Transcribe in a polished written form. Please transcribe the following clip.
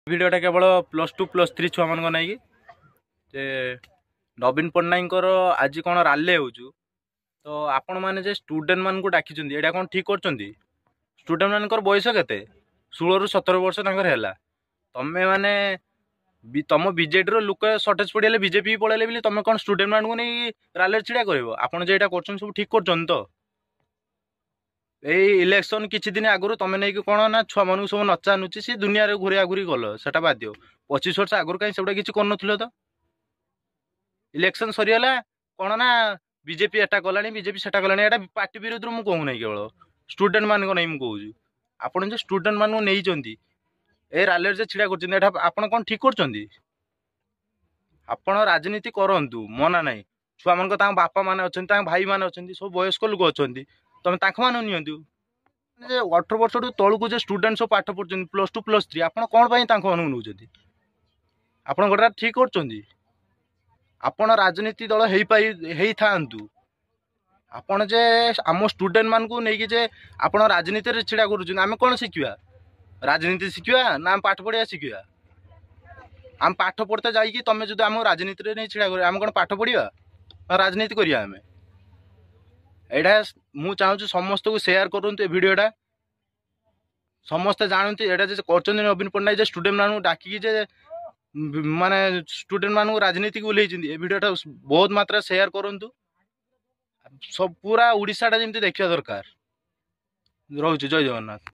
भिडियोटा केवल +2 +3 छुआ मान नहीं नवीन पट्टनायक आज कौन राले हो तो आपण मैंने स्टूडेंट मान को डाकी यहाँ कौन ठीक कर स्टूडेंट मान बयस के 16 ରୁ 17 वर्ष है तमें मैंने तुम बीजेडी लोक सर्टेज पड़े बीजेपी पलैले बोली तुम कौन स्टूडेंट मान को नहीं राले छिड़ा कर आपड़ जो कर सब ठीक कर तो यही इलेक्शन किछि दिन आगु तुम नहीं कौन ना छुआ मान सब नचा नुची सी दुनिया घूरी घूरी गल से बाध्य 25 वर्ष आगु कहीं से किसी कर तो इलेक्शन सरीगला कौन ना बीजेपी एटा कला बीजेपी सेटा कला एटा पार्टी विरुद्ध मुझे कहूना केवल स्टूडेंट मान नहीं मुझे कहूँ आप स्टूडेंट मान नहीं ए राले छिड़ा कर कौन ठीक कर राजनीति करूँ मना ना छुआ मान बापा मान अच्छा भाई मान अच्छा सब वयस्क लोक अच्छा तुम मान नि 18 वर्ष तलू जो स्टूडेंट सब पाठ पढ़ुं +2 +3 आप कौन नौ आप गोटे ठीक कर राजनीति दल हो था आपण जे आम स्टूडेंट मान को लेकिन जे आप राजनीति छिड़ा कर आम कौन शिखा राजनीति शिखा ना आम पाठ पढ़िया शिखा आम पाठ पढ़ते जाकि तुम जो आम राजनीति नहीं छिड़ा कर आम कौन पाठ पढ़ा राजनीति करिया आम एटा मु चाहूँ समस्त को शेयर करूँ भिडटा समस्ते जानते यहाँ कर नवीन पट्टनायक स्टूडेंट मान डाकी माने स्टूडेंट मान राजनीति को ओल्लैंती भिडटा बहुत मात्रा शेयर करूँ सब पूरा ओडिशा जमी देखा दरकार रोचे। जय जगन्नाथ।